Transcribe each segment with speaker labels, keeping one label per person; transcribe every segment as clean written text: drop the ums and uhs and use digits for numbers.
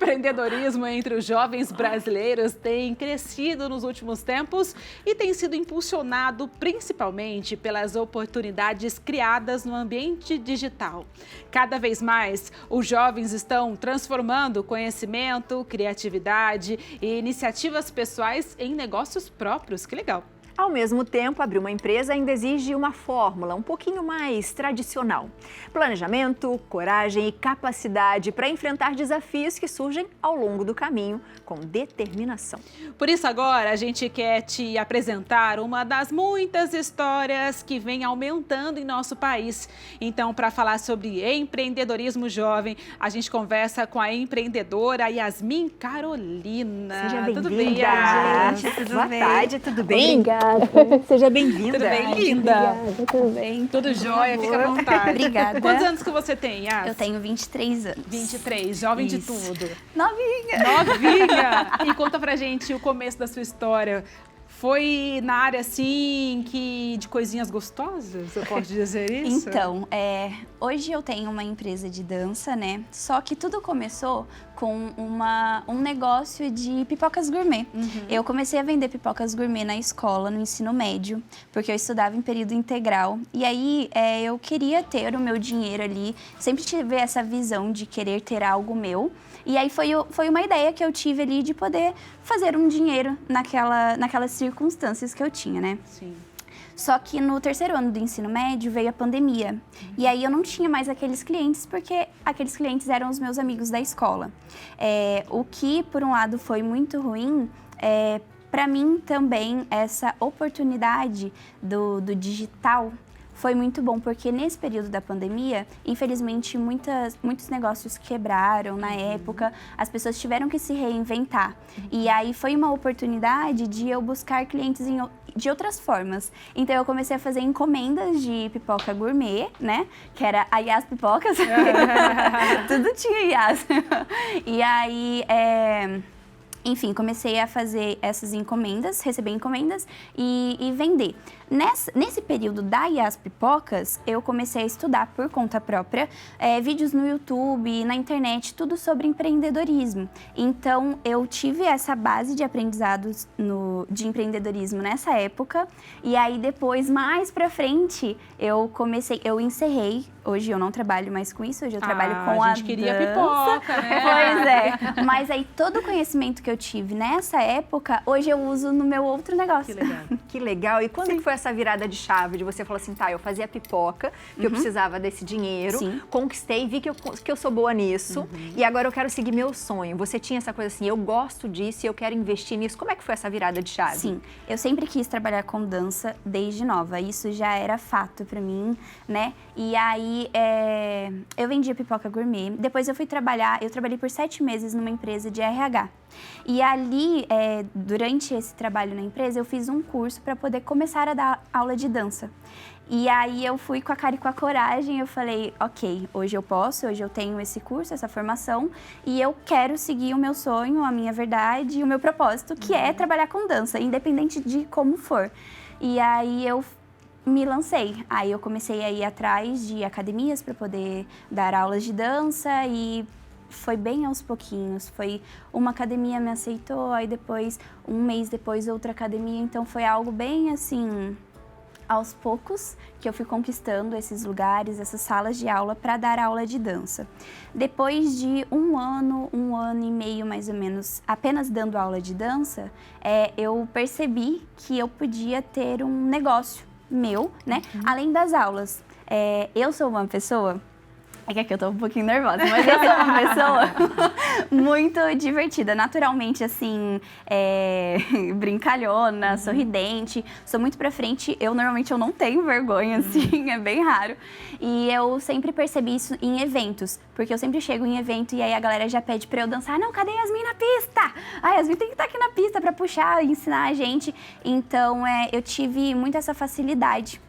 Speaker 1: empreendedorismo entre os jovens brasileiros tem crescido nos últimos tempos e tem sido impulsionado principalmente pelas oportunidades criadas no ambiente digital. Cada vez mais, os jovens estão transformando conhecimento, criatividade e iniciativas pessoais em negócios próprios. Que legal!
Speaker 2: Ao mesmo tempo, abrir uma empresa ainda exige uma fórmula um pouquinho mais tradicional. Planejamento, coragem e capacidade para enfrentar desafios que surgem ao longo do caminho com determinação.
Speaker 1: Por isso agora a gente quer te apresentar uma das muitas histórias que vem aumentando em nosso país. Então, para falar sobre empreendedorismo jovem, a gente conversa com a empreendedora Yasmin Carolina.
Speaker 2: Seja bem-vinda.
Speaker 1: Tudo bem, Yas?
Speaker 2: Gente, tudo bem? Boa tarde, tudo bem?
Speaker 3: Obrigada.
Speaker 2: Seja bem-vinda.
Speaker 1: Tudo bem, linda?
Speaker 3: Obrigada, tudo bem?
Speaker 1: Tudo jóia, fica à vontade.
Speaker 3: Obrigada.
Speaker 1: Quantos anos que você tem, Yas?
Speaker 3: Eu tenho 23 anos.
Speaker 1: 23, jovem de
Speaker 3: Isso.
Speaker 1: tudo.
Speaker 3: Novinha.
Speaker 1: Novinha! E conta pra gente o começo da sua história. Foi na área, assim, de coisinhas gostosas, eu posso dizer isso?
Speaker 3: Então, hoje eu tenho uma empresa de dança, né? Só que tudo começou com um negócio de pipocas gourmet. Eu comecei a vender pipocas gourmet na escola, no ensino médio, porque eu estudava em período integral. E aí, eu queria ter o meu dinheiro ali, sempre tive essa visão de querer ter algo meu. E aí foi uma ideia que eu tive ali de poder fazer um dinheiro naquelas circunstâncias que eu tinha, né?
Speaker 1: Sim.
Speaker 3: Só que no terceiro ano do ensino médio veio a pandemia. E aí eu não tinha mais aqueles clientes, porque aqueles clientes eram os meus amigos da escola. O que, por um lado, foi muito ruim, para mim também essa oportunidade do digital foi muito bom, porque nesse período da pandemia, infelizmente, muitos negócios quebraram na época, as pessoas tiveram que se reinventar. E aí foi uma oportunidade de eu buscar clientes de outras formas. Então eu comecei a fazer encomendas de pipoca gourmet, né? Que era a Yas Pipocas. Tudo tinha Yas. E aí, enfim, comecei a fazer essas encomendas, receber encomendas e vender. Nesse período da Yas Pipocas, eu comecei a estudar por conta própria, vídeos no YouTube, na internet, tudo sobre empreendedorismo. Então, eu tive essa base de aprendizados de empreendedorismo nessa época. E aí, depois, mais pra frente, eu encerrei. Hoje eu não trabalho mais com isso, hoje eu trabalho com a
Speaker 1: gente queria
Speaker 3: dança.
Speaker 1: Pipoca, né?
Speaker 3: Pois é. Mas aí, todo o conhecimento que eu tive nessa época, hoje eu uso no meu outro negócio.
Speaker 1: Que legal.
Speaker 2: Que legal. E quando que foi essa virada de chave de você falar assim, tá, eu fazia pipoca, que eu precisava desse dinheiro, conquistei, vi que eu sou boa nisso e agora eu quero seguir meu sonho. Você tinha essa coisa assim, eu gosto disso e eu quero investir nisso. Como é que foi essa virada de chave?
Speaker 3: Sim, eu sempre quis trabalhar com dança desde nova, isso já era fato pra mim, né? E aí, eu vendia pipoca gourmet, depois eu trabalhei por 7 meses numa empresa de RH. E ali, durante esse trabalho na empresa, eu fiz um curso para poder começar a dar aula de dança. E aí eu fui com a cara e com a coragem, eu falei, ok, hoje eu tenho esse curso, essa formação, e eu quero seguir o meu sonho, a minha verdade e o meu propósito, que é trabalhar com dança, independente de como for. E aí eu me lancei. Aí eu comecei a ir atrás de academias para poder dar aulas de dança e foi bem aos pouquinhos. Foi uma academia me aceitou, aí depois, um mês depois, outra academia. Então foi algo bem assim, aos poucos, que eu fui conquistando esses lugares, essas salas de aula para dar aula de dança. Depois de um ano e meio mais ou menos, apenas dando aula de dança, eu percebi que eu podia ter um negócio meu, né? Além das aulas. Eu sou uma pessoa... É que aqui eu tô um pouquinho nervosa, mas eu sou uma pessoa muito divertida, naturalmente, assim, brincalhona, sorridente, sou muito pra frente, normalmente eu não tenho vergonha, assim, é bem raro. E eu sempre percebi isso em eventos, porque eu sempre chego em evento e aí a galera já pede pra eu dançar, não, cadê a Yasmin na pista? A Yasmin tem que estar aqui na pista pra puxar e ensinar a gente. Então, eu tive muito essa facilidade.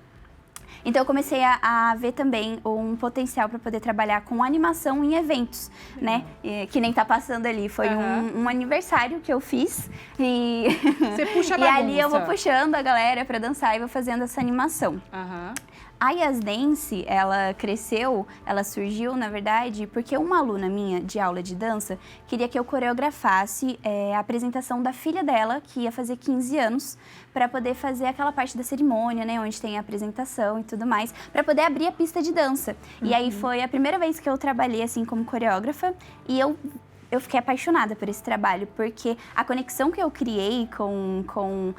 Speaker 3: Então eu comecei a ver também um potencial para poder trabalhar com animação em eventos, né? Que nem tá passando ali, foi um aniversário que eu fiz e
Speaker 1: você puxa a
Speaker 3: e
Speaker 1: bagunça.
Speaker 3: ali eu vou puxando a galera para dançar e vou fazendo essa animação. A Yas Dance, ela cresceu, ela surgiu, na verdade, porque uma aluna minha de aula de dança queria que eu coreografasse a apresentação da filha dela, que ia fazer 15 anos, para poder fazer aquela parte da cerimônia, né, onde tem a apresentação e tudo mais, para poder abrir a pista de dança. E aí foi a primeira vez que eu trabalhei assim como coreógrafa e eu fiquei apaixonada por esse trabalho, porque a conexão que eu criei com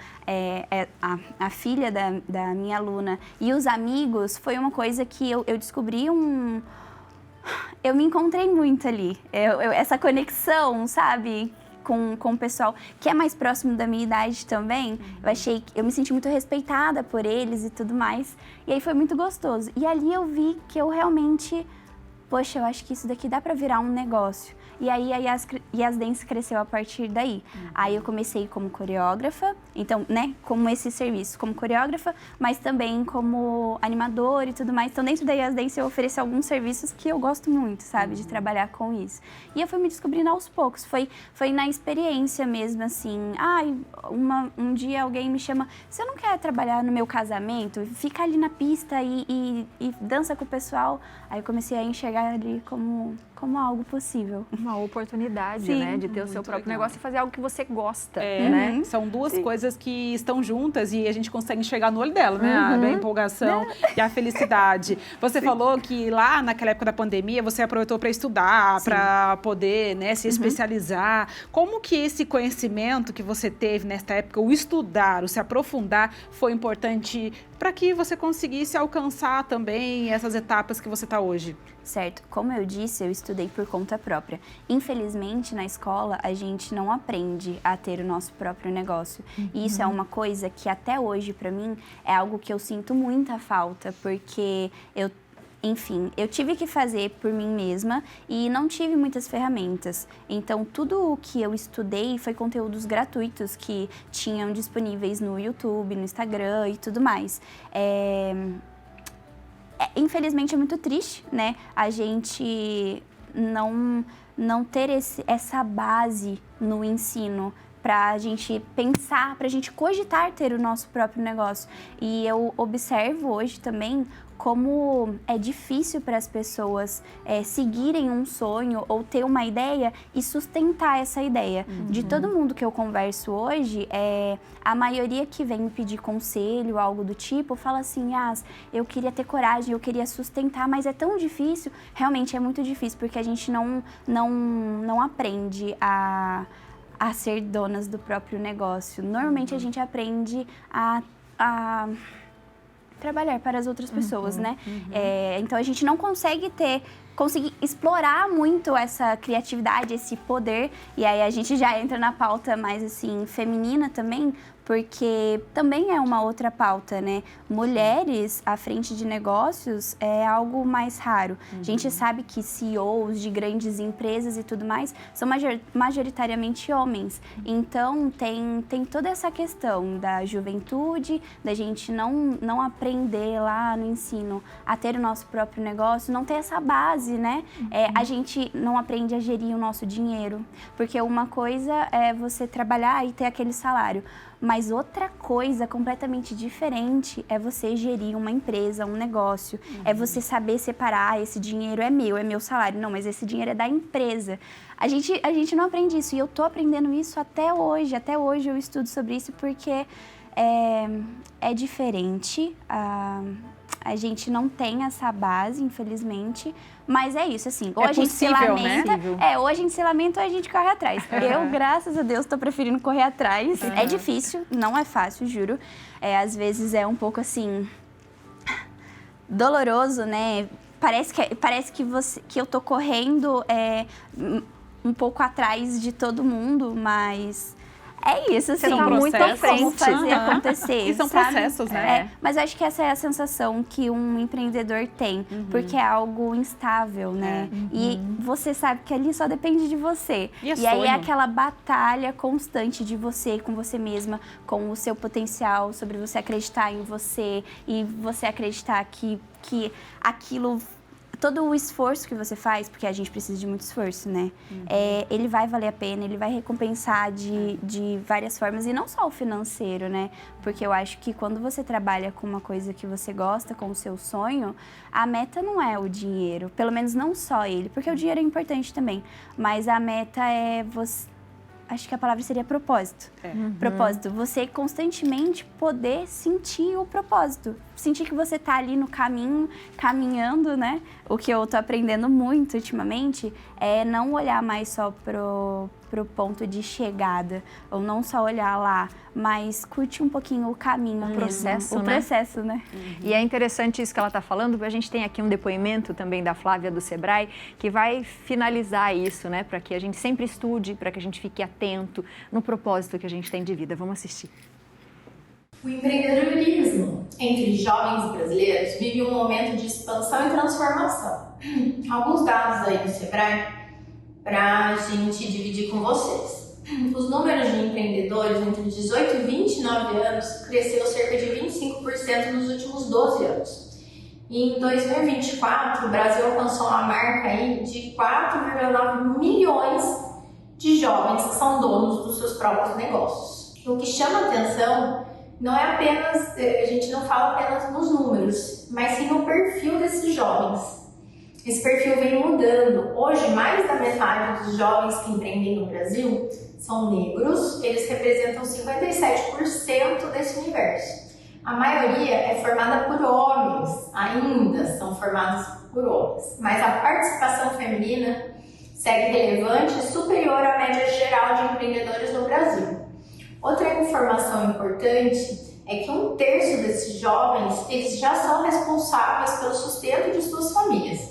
Speaker 3: a filha da minha aluna e os amigos foi uma coisa que eu descobri eu me encontrei muito ali. Essa conexão, sabe? Com o pessoal que é mais próximo da minha idade também, eu me senti muito respeitada por eles e tudo mais. E aí foi muito gostoso. E ali eu vi que eu realmente, poxa, eu acho que isso daqui dá pra virar um negócio. E aí a Yas Dance cresceu a partir daí. Aí eu comecei como coreógrafa, então, né, como esse serviço, como coreógrafa, mas também como animadora e tudo mais. Então, dentro da Yas Dance eu ofereço alguns serviços que eu gosto muito, sabe, de trabalhar com isso. E eu fui me descobrindo aos poucos, foi na experiência mesmo, assim. Um dia alguém me chama, você não quer trabalhar no meu casamento? Fica ali na pista e dança com o pessoal. Aí eu comecei a enxergar ali como algo possível.
Speaker 2: Uma oportunidade,
Speaker 3: Sim,
Speaker 2: né? De ter o seu próprio
Speaker 1: legal.
Speaker 2: negócio e fazer algo que você gosta, né?
Speaker 1: São duas coisas que estão juntas e a gente consegue enxergar no olho dela, né? A empolgação e a felicidade. Você falou que lá naquela época da pandemia você aproveitou para estudar, para poder, né, se especializar. Como que esse conhecimento que você teve nesta época, o estudar, o se aprofundar, foi importante para que você conseguisse alcançar também essas etapas que você está hoje?
Speaker 3: Certo. Como eu disse, eu estudei por conta própria. Infelizmente, na escola, a gente não aprende a ter o nosso próprio negócio. E isso é uma coisa que até hoje, para mim, é algo que eu sinto muita falta, porque eu tive que fazer por mim mesma e não tive muitas ferramentas. Então, tudo o que eu estudei foi conteúdos gratuitos que tinham disponíveis no YouTube, no Instagram e tudo mais. Infelizmente, é muito triste, né? A gente não ter essa base no ensino para a gente pensar, para a gente cogitar ter o nosso próprio negócio. E eu observo hoje também como é difícil para as pessoas seguirem um sonho ou ter uma ideia e sustentar essa ideia. De todo mundo que eu converso hoje, a maioria que vem me pedir conselho, algo do tipo, fala assim, eu queria ter coragem, eu queria sustentar, mas é tão difícil. Realmente é muito difícil, porque a gente não aprende a ser donas do próprio negócio. Normalmente a gente aprende a trabalhar para as outras pessoas, né? Então a gente não conseguir explorar muito essa criatividade, esse poder, e aí a gente já entra na pauta mais assim feminina também, porque também é uma outra pauta, né? Mulheres à frente de negócios é algo mais raro. A gente sabe que CEOs de grandes empresas e tudo mais são majoritariamente homens. Então, tem toda essa questão da juventude, da gente não aprender lá no ensino a ter o nosso próprio negócio, não ter essa base, né? A gente não aprende a gerir o nosso dinheiro, porque uma coisa é você trabalhar e ter aquele salário, mas outra coisa completamente diferente é você gerir uma empresa, um negócio. É você saber separar, esse dinheiro é meu salário. Não, mas esse dinheiro é da empresa. A gente não aprende isso e eu tô aprendendo isso até hoje. Até hoje eu estudo sobre isso porque é diferente. A gente não tem essa base, infelizmente, mas é isso, assim, ou a gente se lamenta, né? Ou a gente se lamenta ou a gente corre atrás. Eu, graças a Deus, tô preferindo correr atrás. É difícil, não é fácil, juro. Às vezes é um pouco, assim, doloroso, né? Parece que eu tô correndo um pouco atrás de todo mundo, mas é isso, assim,
Speaker 2: muito à frente.
Speaker 3: Como fazer acontecer,
Speaker 1: E são
Speaker 3: sabe?
Speaker 1: processos, né?
Speaker 3: Mas eu acho que essa é a sensação que um empreendedor tem, porque é algo instável, né? E você sabe que ali só depende de você.
Speaker 1: E
Speaker 3: aí é aquela batalha constante de você, com você mesma, com o seu potencial, sobre você acreditar em você e você acreditar que aquilo todo o esforço que você faz, porque a gente precisa de muito esforço, né? Ele vai valer a pena, ele vai recompensar de várias formas, e não só o financeiro, né? Porque eu acho que quando você trabalha com uma coisa que você gosta, com o seu sonho, a meta não é o dinheiro, pelo menos não só ele, porque o dinheiro é importante também, mas a meta é você... Acho que a palavra seria propósito. Propósito. Você constantemente poder sentir o propósito. Sentir que você tá ali no caminho, caminhando, né? O que eu tô aprendendo muito ultimamente é não olhar mais só pro ponto de chegada. Ou não só olhar lá, mas curtir um pouquinho o caminho.
Speaker 2: O processo,
Speaker 3: o processo, né?
Speaker 2: E é interessante isso que ela está falando, porque a gente tem aqui um depoimento também da Flávia do Sebrae, que vai finalizar isso, né? Para que a gente sempre estude, para que a gente fique atento no propósito que a gente tem de vida. Vamos assistir.
Speaker 4: O empreendedorismo entre jovens brasileiros vive um momento de expansão e transformação. Alguns dados aí do Sebrae para a gente dividir com vocês. Os números de empreendedores entre 18 e 29 anos cresceu cerca de 25% nos últimos 12 anos. E em 2024, o Brasil alcançou uma marca aí de 4,9 milhões de jovens que são donos dos seus próprios negócios. O que chama atenção não é apenas, a gente não fala apenas nos números, mas sim no perfil desses jovens. Esse perfil vem mudando. Hoje, mais da metade dos jovens que empreendem no Brasil são negros, eles representam 57% desse universo. A maioria é formada por homens, ainda são formados por homens, mas a participação feminina segue relevante e superior à média geral de empreendedores no Brasil. Outra informação importante é que 1/3 desses jovens eles já são responsáveis pelo sustento de suas famílias.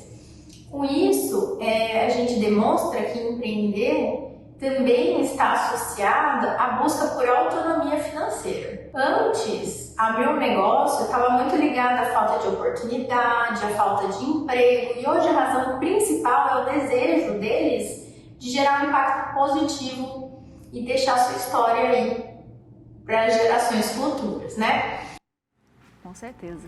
Speaker 4: Com isso, a gente demonstra que empreender também está associado à busca por autonomia financeira. Antes, abrir um negócio estava muito ligado à falta de oportunidade, à falta de emprego, e hoje a razão principal é o desejo deles de gerar um impacto positivo e deixar sua história aí para gerações futuras, né?
Speaker 2: Com certeza.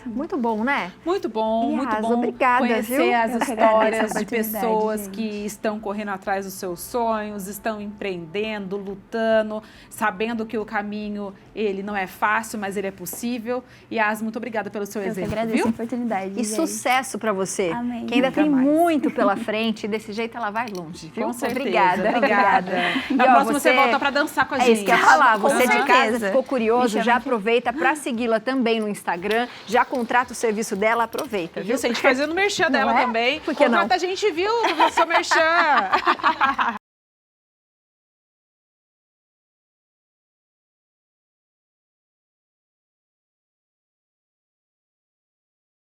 Speaker 2: Muito bom, né?
Speaker 1: Muito bom,
Speaker 2: Yas,
Speaker 1: muito bom
Speaker 2: obrigada,
Speaker 1: conhecer
Speaker 2: viu?
Speaker 1: as
Speaker 3: Eu que
Speaker 1: histórias
Speaker 3: agradeço a
Speaker 1: de
Speaker 3: oportunidade,
Speaker 1: pessoas
Speaker 3: gente.
Speaker 1: que estão correndo atrás dos seus sonhos, estão empreendendo, lutando, sabendo que o caminho, ele não é fácil, mas ele é possível. Yas, muito obrigada pelo seu
Speaker 3: Eu que
Speaker 1: exemplo,
Speaker 3: agradeço
Speaker 1: viu?
Speaker 3: a oportunidade,
Speaker 2: E
Speaker 3: gente.
Speaker 2: sucesso para você,
Speaker 3: Amém.
Speaker 2: que ainda
Speaker 1: Nunca
Speaker 2: tem
Speaker 1: mais.
Speaker 2: muito pela frente, e desse jeito ela vai longe, viu?
Speaker 1: Com certeza.
Speaker 2: Obrigada.
Speaker 1: E
Speaker 2: ó,
Speaker 1: a próxima você volta para dançar com a gente.
Speaker 2: É isso que eu ia falar,
Speaker 3: Com
Speaker 2: você de casa
Speaker 3: certeza.
Speaker 2: ficou curioso,
Speaker 3: Me
Speaker 2: já
Speaker 3: chama aqui.
Speaker 2: aproveita para segui-la também no Instagram, já contrata o serviço dela, aproveita, viu?
Speaker 1: Viu? Se a gente fazendo merchan dela
Speaker 2: é?
Speaker 1: também,
Speaker 2: Por que não?
Speaker 1: contrata a gente, viu? Seu merchan.